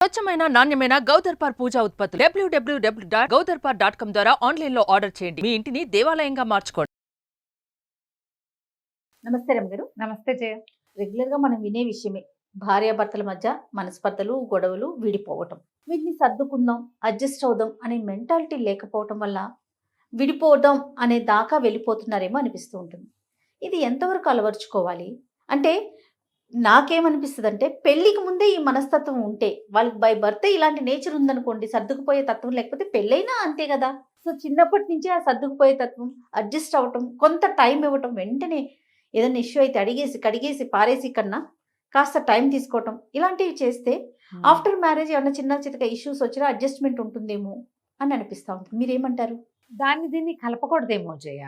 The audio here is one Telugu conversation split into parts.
స్వచ్ఛమైన నాణ్యమైన గౌదర్పార్ పూజా ఉత్పత్తులు www.gaudarpar.com ద్వారా ఆన్లైన్ లో ఆర్డర్ చేయండి. మీ ఇంటిని దేవాలయంగా మార్చుకోండి. నమస్తే రమగారు. నమస్తే జయ. రెగ్యులర్ గా మనం వినే విషయమే భార్యాభర్తల మధ్య మనస్పర్ధలు, గొడవలు, విడిపోవటం. వీటిని సర్దుకుందాం, అడ్జస్ట్ అవుదాం అనే మెంటాలిటీ లేకపోవటం వల్ల విడిపోవడం అనే దాకా వెళ్ళిపోతున్నారేమో అనిపిస్తూ ఉంటుంది. ఇది ఎంతవరకు అలవర్చుకోవాలి? అంటే నాకేమనిపిస్తుంది అంటే పెళ్లికి ముందే ఈ మనస్తత్వం ఉంటే, వాళ్ళకి బై బర్త్ ఇలాంటి నేచర్ ఉందనుకోండి, సర్దుకుపోయే తత్వం, లేకపోతే పెళ్ళైనా అంతే కదా. సో చిన్నప్పటి నుంచే ఆ సర్దుకుపోయే తత్వం, అడ్జస్ట్ అవ్వటం, కొంత టైం ఇవ్వటం, వెంటనే ఏదైనా ఇష్యూ అయితే అడిగేసి కడిగేసి పారేసి కన్నా కాస్త టైం తీసుకోవటం, ఇలాంటివి చేస్తే ఆఫ్టర్ మ్యారేజ్ ఏమన్నా చిన్న చితక ఇష్యూస్ వచ్చినా అడ్జస్ట్మెంట్ ఉంటుందేమో అని అనిపిస్తూ ఉంటుంది. మీరేమంటారు? దీన్ని కలపకూడదేమో జయ.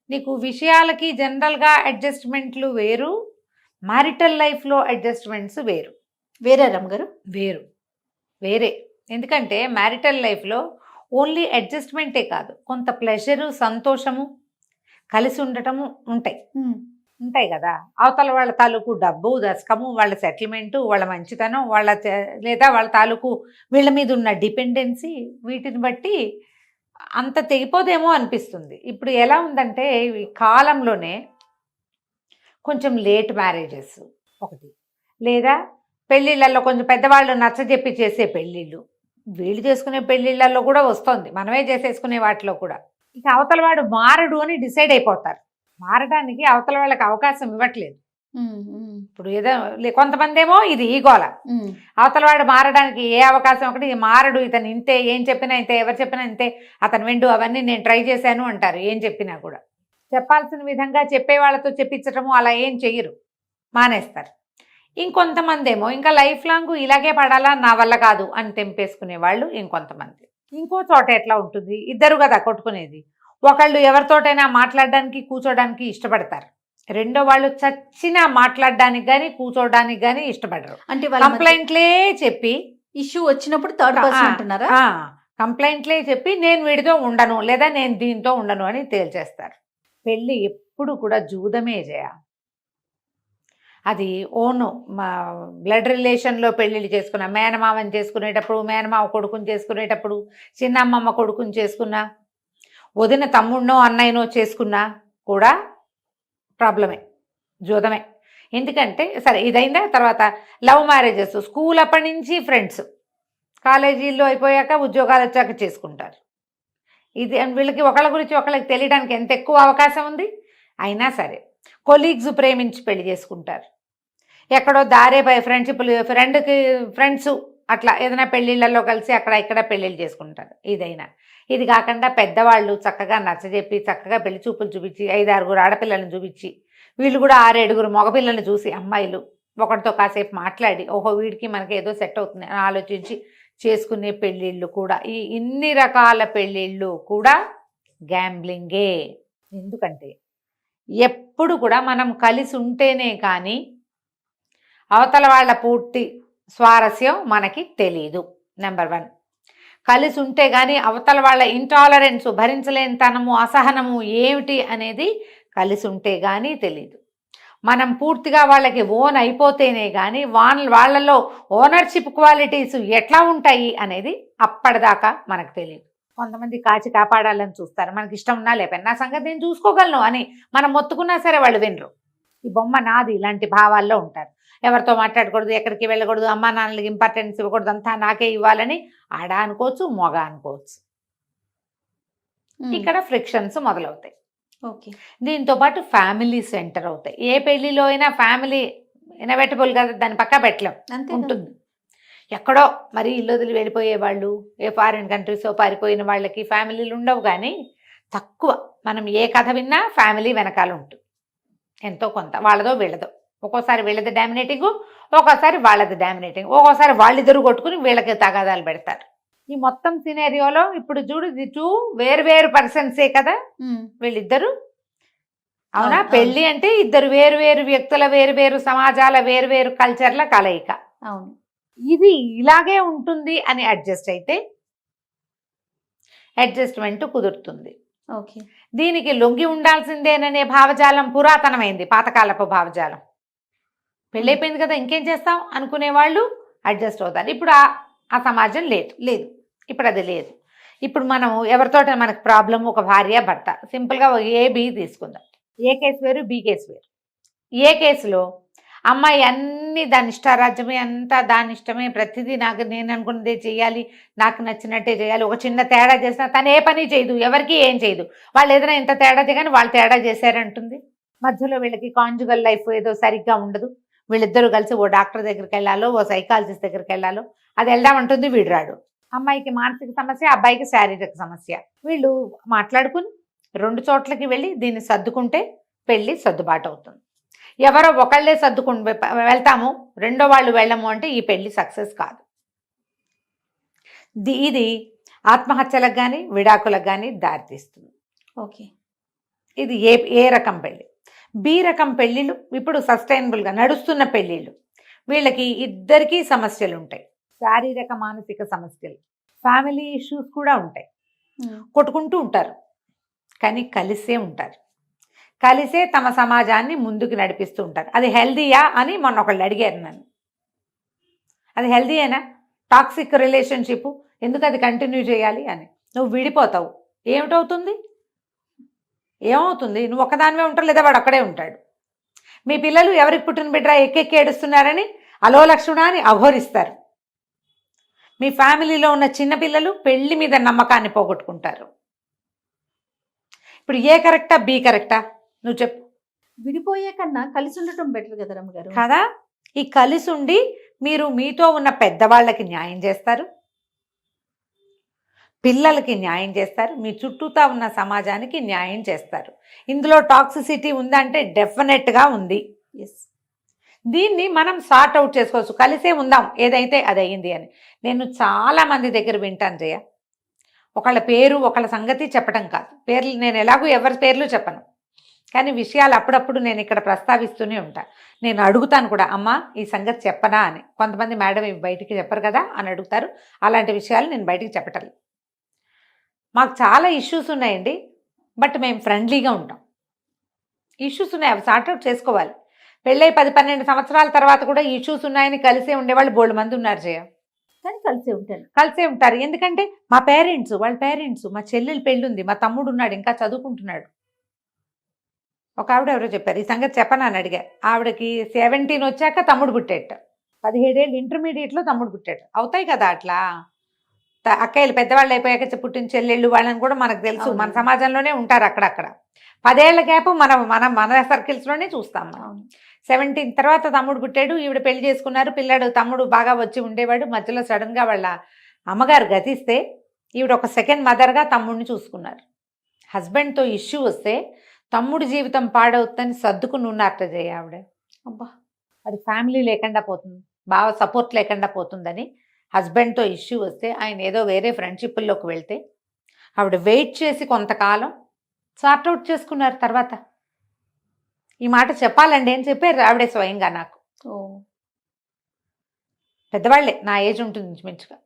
నీకు విషయాలకి జనరల్గా అడ్జస్ట్మెంట్లు వేరు, మ్యారిటల్ లైఫ్లో అడ్జస్ట్మెంట్స్ వేరు. వేరే రమగారు? వేరే. ఎందుకంటే మ్యారిటల్ లైఫ్లో ఓన్లీ అడ్జస్ట్మెంటే కాదు, కొంత ప్లెజరు, సంతోషము, కలిసి ఉండటము ఉంటాయి కదా. అవతల వాళ్ళ తాలూకు డబ్బు, దశకము, వాళ్ళ సెటిల్మెంటు, వాళ్ళ మంచితనం, లేదా వాళ్ళ తాలూకు వీళ్ళ మీద ఉన్న డిపెండెన్సీ, వీటిని బట్టి అంత తెగిపోదేమో అనిపిస్తుంది. ఇప్పుడు ఎలా ఉందంటే ఈ కాలంలోనే కొంచెం లేట్ మ్యారేజెస్ ఒకటి, లేదా పెళ్ళిళ్ళల్లో కొంచెం పెద్దవాళ్ళు నచ్చజెప్పి చేసే పెళ్ళిళ్ళు, వీళ్ళు చేసుకునే పెళ్ళిళ్ళల్లో కూడా వస్తుంది, మనమే చేసేసుకునే వాటిలో కూడా. ఇక అవతల వాడు మారడు అని డిసైడ్ అయిపోతారు. మారడానికి అవతల వాళ్ళకి అవకాశం ఇవ్వట్లేదు. ఇప్పుడు ఏదో కొంతమంది ఏమో ఇది ఈగోల, అవతల వాడు మారడానికి ఏ అవకాశం, ఒకటి మారడు, ఇతను ఇంతే, ఏం చెప్పినా ఇంతే, ఎవరు చెప్పినా ఇంతే, అతను విండు, అవన్నీ నేను ట్రై చేశాను అంటారు. ఏం చెప్పినా కూడా చెప్పాల్సిన విధంగా చెప్పే వాళ్ళతో చెప్పించటము అలా ఏం చెయ్యరు, మానేస్తారు. ఇంకొంతమంది ఏమో ఇంకా లైఫ్ లాంగ్ ఇలాగే పడాలా, నా వల్ల కాదు అని తెంపేసుకునే వాళ్ళు ఇంకొంతమంది. ఇంకో చోట ఎట్లా ఉంటుంది, ఇద్దరు కదా కొట్టుకునేది, ఒకళ్ళు ఎవరితోటైనా మాట్లాడడానికి కూర్చోడానికి ఇష్టపడతారు, రెండో వాళ్ళు చచ్చినా మాట్లాడడానికి కానీ కూర్చోడానికి కానీ ఇష్టపడరు. అంటే కంప్లైంట్లే చెప్పి, ఇష్యూ వచ్చినప్పుడు థర్డ్ పర్సన్ అంటున్నారా? కంప్లైంట్లే చెప్పి నేను వీడితో ఉండను, లేదా నేను దీంతో ఉండను అని తేల్చేస్తారు. పెళ్ళి ఎప్పుడు కూడా జూదమే చేయ. అది ఓను బ్లడ్ రిలేషన్లో పెళ్ళిళ్ళు చేసుకున్నా, మేనమామని చేసుకునేటప్పుడు, మేనమామ కొడుకుని చేసుకునేటప్పుడు, చిన్నమ్మమ్మ కొడుకుని చేసుకున్నా, వదిన తమ్ముడినో అన్నయ్యనో చేసుకున్నా కూడా ప్రాబ్లమే, జూదమే. ఎందుకంటే సరే ఇదైందా, తర్వాత లవ్ మ్యారేజెస్, స్కూల్ అప్పటి నుంచి ఫ్రెండ్స్, కాలేజీల్లో అయిపోయాక ఉద్యోగాలు వచ్చాక చేసుకుంటారు. ఇది వీళ్ళకి ఒకళ్ళ గురించి ఒకళ్ళకి తెలియడానికి ఎంత ఎక్కువ అవకాశం ఉంది. అయినా సరే కొలీగ్స్ ప్రేమించి పెళ్లి చేసుకుంటారు, ఎక్కడో దారే ఫ్రెండ్స్ అట్లా ఏదైనా పెళ్ళిళ్ళల్లో కలిసి అక్కడ ఇక్కడ పెళ్ళిళ్ళు చేసుకుంటారు. ఇది కాకుండా పెద్దవాళ్ళు చక్కగా నచ్చజెప్పి, చక్కగా పెళ్లి చూపులు చూపించి, 5-6 ఆడపిల్లలను చూపించి, వీళ్ళు కూడా 6-7 మగపిల్లలను చూసి, అమ్మాయిలు ఒకటితో కాసేపు మాట్లాడి, ఓహో వీడికి మనకి ఏదో సెట్ అవుతుంది అని ఆలోచించి చేసుకునే పెళ్ళిళ్ళు కూడా, ఇన్ని రకాల పెళ్ళిళ్ళు కూడా గ్యాంబ్లింగే. ఎందుకంటే ఎప్పుడు కూడా మనం కలిసి ఉంటేనే కానీ అవతల వాళ్ళ పూర్తి స్వారస్యం మనకి తెలీదు. నెంబర్ 1, కలిసి ఉంటే కానీ అవతల వాళ్ళ ఇంటాలరెన్స్, భరించలేనితనము, అసహనము ఏమిటి అనేది కలిసి ఉంటే కానీ తెలీదు. మనం పూర్తిగా వాళ్ళకి ఓన్ అయిపోతేనే కానీ వాళ్ళలో ఓనర్షిప్ క్వాలిటీస్ ఎట్లా ఉంటాయి అనేది అప్పటిదాకా మనకు తెలియదు. కొంతమంది కాచి కాపాడాలని చూస్తారు, మనకి ఇష్టం ఉన్నా లేకపోయినా నా సంగతి నేను చూసుకోగలను అని మనం మొత్తుకున్నా సరే వాళ్ళు వినరు. ఈ బొమ్మ నాది ఇలాంటి భావాల్లో ఉంటారు. ఎవరితో మాట్లాడకూడదు, ఎక్కడికి వెళ్ళకూడదు, అమ్మా నాన్నలకి ఇంపార్టెన్స్ ఇవ్వకూడదు, అంతా నాకే ఇవ్వాలని ఆడ అనుకోవచ్చు, మొగ అనుకోవచ్చు. ఇక్కడ ఫ్రిక్షన్స్ మొదలవుతాయి. ఓకే. దీంతో పాటు ఫ్యామిలీ సెంటర్ అవుతాయి. ఏ పెళ్లిలో అయినా ఫ్యామిలీ ఇన్ఎవిటబుల్ కదా, దాని పక్క పెట్టలేం, ఉంటుంది. ఎక్కడో మరి ఇల్లు వదిలి వెళ్ళిపోయే వాళ్ళు, ఏ ఫారిన్ కంట్రీస్లో పారిపోయిన వాళ్ళకి ఫ్యామిలీలు ఉండవు, కానీ తక్కువ. మనం ఏ కథ విన్నా ఫ్యామిలీ వెనకాల ఉంటుంది ఎంతో కొంత, వాళ్ళదో వీళ్ళదో. ఒక్కోసారి వీళ్ళది డామినేటింగ్, ఒక్కోసారి వాళ్ళది డామినేటింగ్, ఒక్కోసారి వాళ్ళిద్దరు కొట్టుకుని వీళ్ళకి తగాదాలు పెడతారు. ఈ మొత్తం సినేరియోలో ఇప్పుడు చూడు, టూ వేరు పర్సన్సే కదా వీళ్ళిద్దరు. అవునా? పెళ్ళి అంటే ఇద్దరు వేరు వ్యక్తుల, వేరు సమాజాల, వేరు కల్చర్ల కలయిక. అవును. ఇది ఇలాగే ఉంటుంది అని అడ్జస్ట్ అయితే అడ్జస్ట్మెంట్ కుదురుతుంది. ఓకే. దీనికి లొంగి ఉండాల్సిందేననే భావజాలం పురాతనమైంది, పాతకాలపు భావజాలం. పెళ్ళైపోయింది కదా ఇంకేం చేస్తాం అనుకునే వాళ్ళు అడ్జస్ట్ అవుతారు. ఇప్పుడు ఆ సమాజం లేదు. లేదు. ఇప్పుడు అది లేదు. ఇప్పుడు మనం ఎవరితో మనకు ప్రాబ్లం, ఒక భార్య భర్త, సింపుల్గా ఏ బి తీసుకుందాం. ఏ కేసు వేరు, బి కేసు వేరు. ఏ కేసులో అమ్మాయి అన్ని దాని ఇష్టారాజ్యమే, అంతా దాని ఇష్టమే, ప్రతిదీ నాకు నేను అనుకున్నదే చేయాలి, నాకు నచ్చినట్టే చేయాలి. ఒక చిన్న తేడా చేసినా తను ఏ పని చేయదు, ఎవరికి ఏం చేయదు. వాళ్ళు ఏదైనా ఇంత తేడా చేయగానే వాళ్ళు తేడా చేశారంటుంది. మధ్యలో వీళ్ళకి కాంజుగల్ లైఫ్ ఏదో సరిగ్గా ఉండదు. వీళ్ళిద్దరూ కలిసి ఓ డాక్టర్ దగ్గరికి వెళ్ళాలో, ఓ సైకాలజిస్ట్ దగ్గరికి వెళ్ళాలో, అది వెళ్దామంటుంది, వీడు రాడు. అమ్మాయికి మానసిక సమస్య, అబ్బాయికి శారీరక సమస్య. వీళ్ళు మాట్లాడుకుని 2 చోట్లకి వెళ్ళి దీన్ని సర్దుకుంటే పెళ్ళి సర్దుబాటు అవుతుంది. ఎవరో ఒకళ్ళే సర్దుకుని వెళ్తాము, రెండో వాళ్ళు వెళ్ళము అంటే ఈ పెళ్లి సక్సెస్ కాదు. ఇది ఆత్మహత్యలకు కానీ విడాకులకు కానీ దారితీస్తుంది. ఓకే. ఇది ఏ రకం పెళ్ళి. బి రకం పెళ్ళిళ్ళు ఇప్పుడు సస్టైనబుల్గా నడుస్తున్న పెళ్ళిళ్ళు. వీళ్ళకి ఇద్దరికీ సమస్యలు ఉంటాయి, శారీరక మానసిక సమస్యలు, ఫ్యామిలీ ఇష్యూస్ కూడా ఉంటాయి. కొట్టుకుంటూ ఉంటారు కానీ కలిసే ఉంటారు, కలిసే తమ సమాజాన్ని ముందుకు నడిపిస్తూ ఉంటారు. అది హెల్దీయా అని మొన్న ఒకళ్ళు అడిగారు నన్ను. అది హెల్దీయేనా? టాక్సిక్ రిలేషన్షిప్ ఎందుకు అది కంటిన్యూ చేయాలి అని. నువ్వు విడిపోతావు, ఏమిటవుతుంది? ఏమవుతుంది? నువ్వు ఒక్కదానివే ఉంటావు, లేదా వాడు అక్కడే ఉంటాడు. మీ పిల్లలు ఎవరికి పుట్టిన బిడ్డ ఎక్కెక్కి ఏడుస్తున్నారని అలో లక్ష్మణ అని అఘోరిస్తారు. మీ ఫ్యామిలీలో ఉన్న చిన్నపిల్లలు పెళ్లి మీద నమ్మకాన్ని పోగొట్టుకుంటారు. ఇప్పుడు ఏ కరెక్టా, బి కరెక్టా? నువ్వు చెప్పు. విడిపోయే కన్నా కలిసి ఉండటం బెటర్ కదా రమ్మగారు. కదా? ఈ కలిసి ఉండి మీరు మీతో ఉన్న పెద్దవాళ్ళకి న్యాయం చేస్తారు, పిల్లలకి న్యాయం చేస్తారు, మీ చుట్టూతా ఉన్న సమాజానికి న్యాయం చేస్తారు. ఇందులో టాక్సిసిటీ ఉందంటే డెఫినెట్గా ఉంది. ఎస్. దీన్ని మనం సార్ట్ అవుట్ చేసుకోవచ్చు. కలిసే ఉందాం, ఏదైతే అది అయ్యింది అని. నేను చాలా మంది దగ్గర వింటాను జయ, ఒకళ్ళ పేరు ఒకళ్ళ సంగతి చెప్పడం కాదు, పేర్లు నేను ఎలాగూ ఎవరి పేర్లు చెప్పను, కానీ విషయాలు అప్పుడప్పుడు నేను ఇక్కడ ప్రస్తావిస్తూనే ఉంటా. నేను అడుగుతాను కూడా, అమ్మ ఈ సంగతి చెప్పనా అని. కొంతమంది మేడం ఇవి బయటికి చెప్పరు కదా అని అడుగుతారు. అలాంటి విషయాలు నేను బయటికి చెప్పటం. మాకు చాలా ఇష్యూస్ ఉన్నాయండి, బట్ మేము ఫ్రెండ్లీగా ఉంటాం. ఇష్యూస్ ఉన్నాయి, అవి సార్ట్అవుట్ చేసుకోవాలి. పెళ్ళై 10-12 సంవత్సరాల తర్వాత కూడా ఇష్యూస్ ఉన్నాయని కలిసే ఉండేవాళ్ళు బోల్డ్ మంది ఉన్నారు జయ. కానీ కలిసే ఉంటారు. ఎందుకంటే మా పేరెంట్స్, వాళ్ళ పేరెంట్స్, మా చెల్లెలు పెళ్ళుంది, మా తమ్ముడు ఉన్నాడు ఇంకా చదువుకుంటున్నాడు. ఒక ఆవిడ ఎవరో చెప్పారు, ఈ సంగతి చెప్పనా అని అడిగా. ఆవిడకి 17 వచ్చాక తమ్ముడు పుట్టేట, 17 ఏళ్ళు ఇంటర్మీడియట్లో తమ్ముడు పుట్టాడు. అవుతాయి కదా అట్లా. అక్కయ్యలు పెద్దవాళ్ళు అయిపోయాక పుట్టిన చెల్లెళ్ళు వాళ్ళని కూడా మనకు తెలుసు, మన సమాజంలోనే ఉంటారు అక్కడక్కడ. 10 ఏళ్ల గ్యాప్ మన సర్కిల్స్లోనే చూస్తాం మనం. 17 తర్వాత తమ్ముడు పుట్టాడు, ఈవిడ పెళ్లి చేసుకున్నారు, పిల్లాడు తమ్ముడు బాగా వచ్చి ఉండేవాడు. మధ్యలో సడన్గా వాళ్ళ అమ్మగారు గతిస్తే ఈవిడ ఒక సెకండ్ మదర్గా తమ్ముడిని చూసుకున్నారు. హస్బెండ్తో ఇష్యూ వస్తే తమ్ముడి జీవితం పాడవుతుందని సర్దుకుని ఉన్నారట జయ ఆవిడ. అబ్బా, అది ఫ్యామిలీ లేకుండా పోతుంది, బాగా సపోర్ట్ లేకుండా పోతుందని హస్బెండ్తో ఇష్యూ వస్తే ఆయన ఏదో వేరే ఫ్రెండ్షిప్ల్లోకి వెళ్తే ఆవిడ వెయిట్ చేసి కొంతకాలం సార్ట్అవుట్ చేసుకున్నారు. తర్వాత ఈ మాట చెప్పాలండి అని చెప్పారు ఆవిడే స్వయంగా నాకు. పెద్దవాళ్లే, నా ఏజ్ ఉంటుంది ఇంచుమించుగా.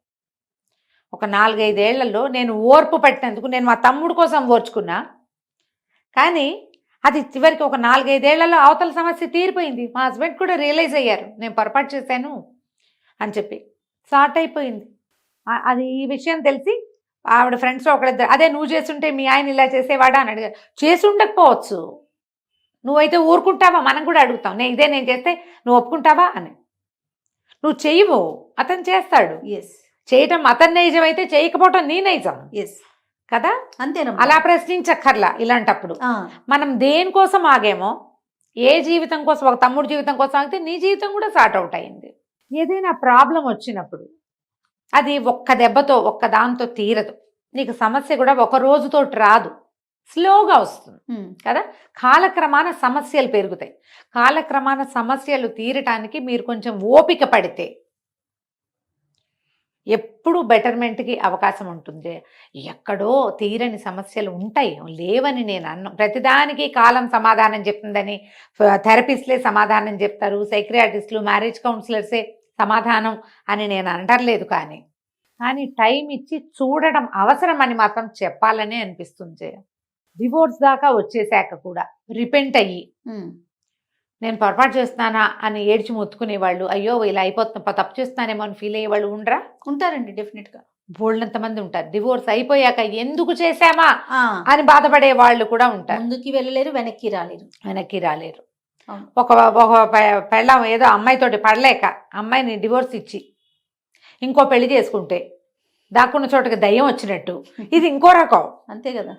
ఒక 4-5 ఏళ్లలో నేను ఓర్పు పట్టినందుకు నేను మా తమ్ముడు కోసం ఓర్చుకున్నా, కానీ అది చివరికి ఒక 4-5 ఏళ్లలో అవతల సమస్య తీరిపోయింది. మా హస్బెండ్ కూడా రియలైజ్ అయ్యారు నేను పొరపాటు చేశాను అని చెప్పి, సార్ట్ అయిపోయింది. అది ఈ విషయం తెలిసి ఆవిడ ఫ్రెండ్స్లో ఒకళ్ళిద్దరు, అదే నువ్వు చేస్తుంటే మీ ఆయన ఇలా చేసేవాడా అని అడిగారు. చేసి ఉండకపోవచ్చు, నువ్వైతే ఊరుకుంటావా? మనం కూడా అడుగుతాం, ఇదే నేను చేస్తే నువ్వు ఒప్పుకుంటావా అని. నువ్వు చెయ్యవు, అతను చేస్తాడు. చేయటం అతని నైజం అయితే చేయకపోవటం నీ నైజం కదా. అంతేనా? అలా ప్రశ్నించక్కర్లా. ఇలాంటప్పుడు మనం దేనికోసం ఆగేమో, ఏ జీవితం కోసం, ఒక తమ్ముడు జీవితం కోసం ఆగితే నీ జీవితం కూడా సార్ట్ అవుట్ అయింది. ఏదైనా ప్రాబ్లం వచ్చినప్పుడు అది ఒక్క దెబ్బతో ఒక్క దాంతో తీరదు. నీకు సమస్య కూడా ఒక రోజుతో రాదు, స్లోగా వస్తుంది కదా. కాలక్రమాన సమస్యలు పెరుగుతాయి. కాలక్రమాన సమస్యలు తీరటానికి మీరు కొంచెం ఓపిక పడితే ఎప్పుడు బెటర్మెంట్కి అవకాశం ఉంటుంది. ఎక్కడో తీరని సమస్యలు ఉంటాయి, లేవని నేను అన్నా. ప్రతిదానికి కాలం సమాధానం చెప్తుందని థెరపిస్ట్లే సమాధానం చెప్తారు, సైక్రియాటిస్టులు, మ్యారేజ్ కౌన్సిలర్సే సమాధానం అని నేను అంటలేదు. కానీ టైం ఇచ్చి చూడడం అవసరం అని మాత్రం చెప్పాలని అనిపిస్తుంది. డివోర్స్ దాకా వచ్చేసాక కూడా రిపెంట్ అయ్యి నేను పొరపాటు చేస్తున్నానా అని ఏడ్చి మొత్తుకునేవాళ్ళు, అయ్యో ఇలా అయిపోతున్నా తప్పు చేస్తున్నానేమో అని ఫీల్ అయ్యేవాళ్ళు ఉండరా? ఉంటారండి డెఫినెట్గా. బోల్డంత మంది ఉంటారు. డివోర్స్ అయిపోయాక ఎందుకు చేశామా ఆ, అని బాధపడే వాళ్ళు కూడా ఉంటారు. ముందుకి వెళ్ళలేరు, వెనక్కి రాలేరు. వెనక్కి రాలేరు. అవును. ఒక ఒక పెళ్ళాం ఏదో అమ్మాయితోటి పడలేక అమ్మాయిని డివోర్స్ ఇచ్చి ఇంకో పెళ్లి చేసుకుంటే దాక్కున్న చోటకి దయ్యం వచ్చినట్టు ఇది ఇంకో రకం. అంతే కదా.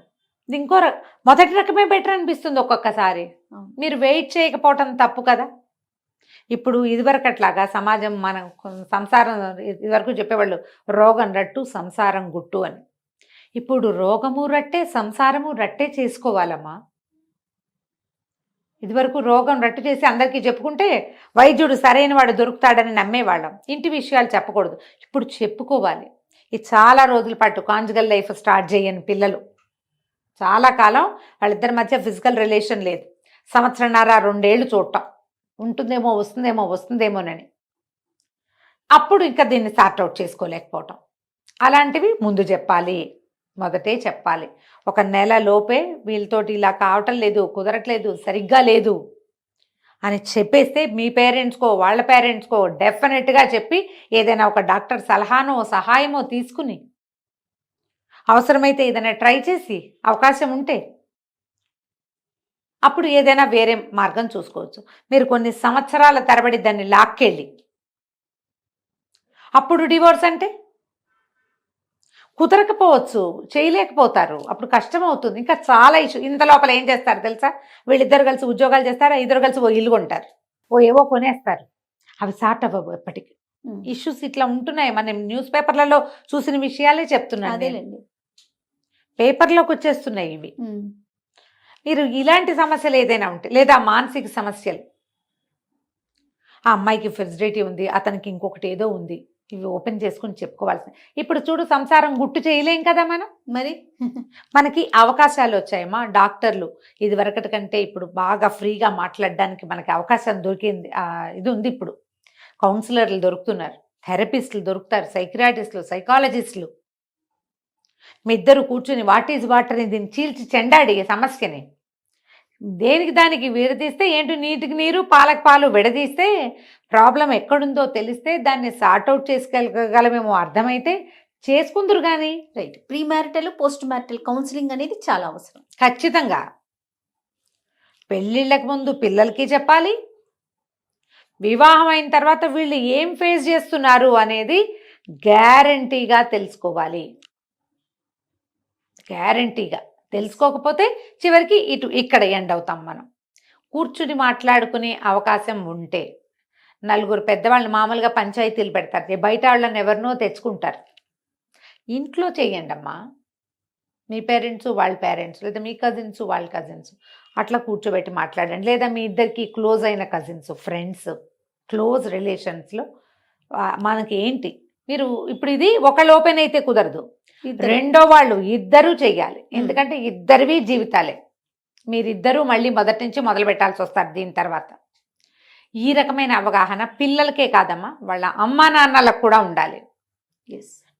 ఇది ఇంకో రకం. మొదటి రకమే బెటర్ అనిపిస్తుంది ఒక్కొక్కసారి. అవును. మీరు వెయిట్ చేయకపోవటం తప్పు కదా. ఇప్పుడు ఇదివరకట్లాగా సమాజం మనం సంసారం ఇదివరకు చెప్పేవాళ్ళు రోగం రట్టు సంసారం గుట్టు అని. ఇప్పుడు రోగము రట్టే సంసారము రట్టే చేసుకోవాలమ్మా. ఇదివరకు రోగం రట్టు చేసి అందరికీ చెప్పుకుంటే వైద్యుడు సరైన వాడు దొరుకుతాడని నమ్మేవాళ్ళం. ఇంటి విషయాలు చెప్పకూడదు. ఇప్పుడు చెప్పుకోవాలి. ఇది చాలా రోజుల పాటు కాంజుగల్ లైఫ్ స్టార్ట్ చేయని పిల్లలు చాలా కాలం వాళ్ళిద్దరి మధ్య ఫిజికల్ రిలేషన్ లేదు. సంవత్సరంన్నర 2 ఏళ్ళు చూడటం ఉంటుందేమో వస్తుందేమోనని అప్పుడు ఇంకా దీన్ని సార్ట్అవుట్ చేసుకోలేకపోవటం. అలాంటివి ముందు చెప్పాలి, మొదటే చెప్పాలి. 1 నెల లోపే వీళ్ళతోటి ఇలా కావటం లేదు, కుదరట్లేదు, సరిగ్గా లేదు అని చెప్పేస్తే మీ పేరెంట్స్కో వాళ్ళ పేరెంట్స్కో డెఫినెట్గా చెప్పి ఏదైనా ఒక డాక్టర్ సలహానో సహాయమో తీసుకుని అవసరమైతే ఏదైనా ట్రై చేసి అవకాశం ఉంటే అప్పుడు ఏదైనా వేరే మార్గం చూసుకోవచ్చు. మీరు కొన్ని సంవత్సరాల తరబడి దాన్ని లాక్కెళ్ళి అప్పుడు డివోర్స్ అంటే కుదరకపోవచ్చు, చేయలేకపోతారు, అప్పుడు కష్టం అవుతుంది. ఇంకా చాలా ఇష్యూ. ఇంత లోపల ఏం చేస్తారు తెలుసా? వీళ్ళిద్దరు కలిసి ఉద్యోగాలు చేస్తారు, ఇద్దరు కలిసి ఓ ఇల్లు కొంటారు, ఓ ఏవో కొనేస్తారు. అవి సార్ట్ అవ్వవు ఎప్పటికీ. ఇష్యూస్ ఇట్లా ఉంటున్నాయి. మనం న్యూస్ పేపర్లలో చూసిన విషయాలే చెప్తున్నాను. అదేలేండి. పేపర్లోకి వచ్చేస్తున్నాయి ఇవి. మీరు ఇలాంటి సమస్యలు ఏదైనా ఉంటే లేదా మానసిక సమస్యలు, ఆ అమ్మాయికి ఫెసిలిటీ ఉంది, అతనికి ఇంకొకటి ఏదో ఉంది, ఇవి ఓపెన్ చేసుకుని చెప్పుకోవాల్సింది. ఇప్పుడు చూడు, సంసారం గుట్టు చేయలేం కదా మనం. మరి మనకి అవకాశాలు వచ్చాయమ్మా. డాక్టర్లు ఇది వరకటి కంటే ఇప్పుడు బాగా ఫ్రీగా మాట్లాడడానికి మనకి అవకాశం దొరికింది. ఇది ఉంది. ఇప్పుడు కౌన్సిలర్లు దొరుకుతున్నారు, థెరపిస్టులు దొరుకుతారు, సైకియాట్రిస్టులు, సైకాలజిస్టులు. మీ ఇద్దరు కూర్చుని వాట్ ఈజ్ వాట్ అని దీన్ని చీల్చి చెండాడి సమస్యని దేనికి దానికి విడదీస్తే ఏంటి, నీటికి నీరు పాలకు పాలు విడదీస్తే ప్రాబ్లం ఎక్కడుందో తెలిస్తే దాన్ని సార్ట్అవుట్ చేసుకోగలమేమో అర్థమైతే చేసుకుందరు. కానీ right, pre marital post marital counselling అనేది చాలా అవసరం. ఖచ్చితంగా పెళ్ళిళ్ళకి ముందు పిల్లలకి చెప్పాలి, వివాహం అయిన తర్వాత వీళ్ళు ఏం ఫేస్ చేస్తున్నారు అనేది గ్యారంటీగా తెలుసుకోవాలి. గ్యారంటీగా తెలుసుకోకపోతే చివరికి ఇక్కడ ఎండ్ అవుతాం మనం. కూర్చుని మాట్లాడుకునే అవకాశం ఉంటే నలుగురు పెద్దవాళ్ళు మామూలుగా పంచాయతీలు పెడతారు, బయట వాళ్ళని ఎవరినో తెచ్చుకుంటారు. ఇంట్లో చేయండి అమ్మా. మీ పేరెంట్స్ వాళ్ళ పేరెంట్స్, లేదా మీ కజిన్స్ వాళ్ళ కజిన్స్ అట్లా కూర్చోబెట్టి మాట్లాడండి. లేదా మీ ఇద్దరికి క్లోజ్ అయిన కజిన్స్, ఫ్రెండ్స్, క్లోజ్ రిలేషన్స్లో మనకి ఏంటి, మీరు ఇప్పుడు ఇది ఒకళ్ళు ఓపెన్ అయితే కుదరదు, రెండో వాళ్ళు ఇద్దరూ చెయ్యాలి. ఎందుకంటే ఇద్దరివి జీవితాలే. మీరిద్దరూ మళ్ళీ మొదటి నుంచి మొదలు పెట్టాల్సి వస్తారు దీని తర్వాత. ఈ రకమైన అవగాహన పిల్లలకే కాదమ్మా, వాళ్ళ అమ్మా నాన్నలకు కూడా ఉండాలి.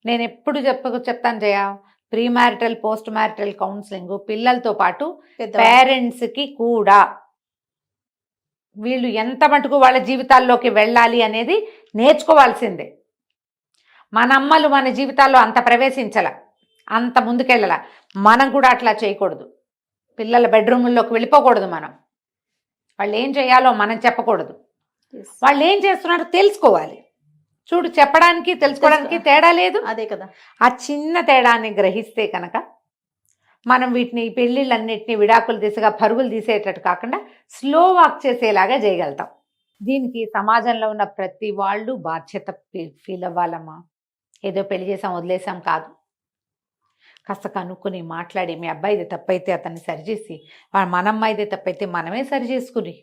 నేను ఎప్పుడు చెప్తాను Jaya, pre marital post marital counselling పిల్లలతో పాటు పేరెంట్స్కి కూడా వీళ్ళు ఎంత మటుకు వాళ్ళ జీవితాల్లోకి వెళ్ళాలి అనేది నేర్చుకోవాల్సిందే. మన అమ్మలు మన జీవితాల్లో అంత ప్రవేశించాల, అంత ముందుకెళ్ళాల. మనం కూడా అట్లా చేయకూడదు. పిల్లల బెడ్రూమ్లోకి వెళ్ళిపోకూడదు. వాళ్ళు ఏం చేయాలో మనం చెప్పకూడదు. వాళ్ళు ఏం చేస్తున్నారో తెలుసుకోవాలి. చూడు, చెప్పడానికి తెలుసుకోవడానికి తేడా లేదు. అదే కదా. ఆ చిన్న తేడాన్ని గ్రహిస్తే కనుక మనం వీటిని పెళ్ళిళ్ళన్నింటినీ విడాకులు దిశగా పరుగులు తీసేటట్టు కాకుండా స్లో వాక్ చేసేలాగా చేయగలుగుతాం. దీనికి సమాజంలో ఉన్న ప్రతి వాళ్ళు బాధ్యత ఫీల్ అవ్వాలమ్మా. ఏదో పెళ్లి చేసాం వదిలేసాం కాదు. కాస్త కనుక్కొని మాట్లాడి, మీ అబ్బాయిది తప్పైతే అతన్ని సరిచేసి, మన అమ్మాయిదే తప్పైతే మనమే సరి చేసుకుని,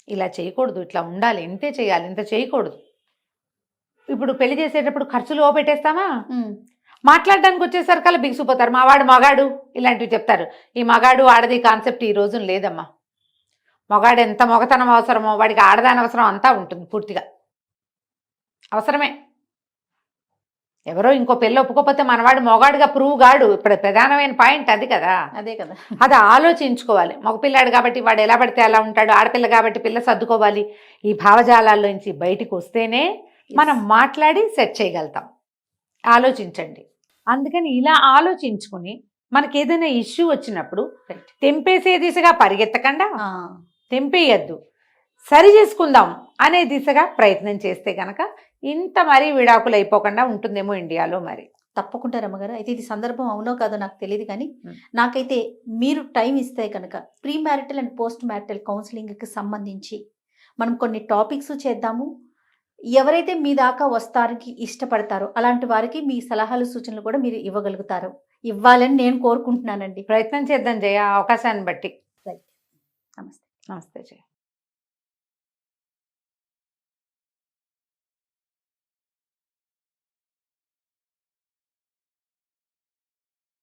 ఇలా చేయకూడదు, ఇట్లా ఉండాలి, ఇంతే చేయాలి, ఇంత చేయకూడదు. ఇప్పుడు పెళ్లి చేసేటప్పుడు ఖర్చులు పెట్టేస్తామా, మాట్లాడడానికి వచ్చేసరికల్లా బిగిసిపోతారు. మావాడు మగాడు ఇలాంటివి చెప్తారు. ఈ మగాడు ఆడది కాన్సెప్ట్ ఈ రోజున లేదమ్మా. మగాడు ఎంత మొగతనం అవసరమో వాడికి ఆడదాని అవసరం అంతా ఉంటుంది. పూర్తిగా అవసరమే. ఎవరో ఇంకో పెళ్ళి ఒప్పుకోకపోతే మనవాడు మొగాడుగా ప్రూవ్ గాడు. ఇప్పుడు ప్రధానమైన పాయింట్ అది కదా. అదే కదా. అది ఆలోచించుకోవాలి. మగపిల్లాడు కాబట్టి వాడు ఎలా పడితే అలా ఉంటాడు, ఆడపిల్ల కాబట్టి పిల్ల సర్దుకోవాలి. ఈ భావజాలాల్లోంచి బయటికి వస్తేనే మనం మాట్లాడి సెట్ చేయగలుగుతాం. ఆలోచించండి. అందుకని ఇలా ఆలోచించుకుని మనకి ఏదైనా ఇష్యూ వచ్చినప్పుడు Right. తెంపేసే దిశగా పరిగెత్తకుండా ఆ, తెంపేయద్దు, సరి చేసుకుందాం అనే దిశగా ప్రయత్నం చేస్తే గనక ఇంత మరీ విడాకులు అయిపోకుండా ఉంటుందేమో ఇండియాలో. మరి తప్పకుండా రమ్మగారు. అయితే ఇది సందర్భం అవునో కాదో నాకు తెలియదు కానీ Hmm. నాకైతే మీరు టైం ఇస్తే కనుక pre marital and post marital కౌన్సిలింగ్కి సంబంధించి మనం కొన్ని టాపిక్స్ చేద్దాము. ఎవరైతే మీ దాకా వస్తానికి ఇష్టపడతారో అలాంటి వారికి మీ సలహాలు సూచనలు కూడా మీరు ఇవ్వాలని నేను కోరుకుంటున్నానండి. ప్రయత్నం చేద్దాం జయ, అవకాశాన్ని బట్టి. నమస్తే. నమస్తే జయ.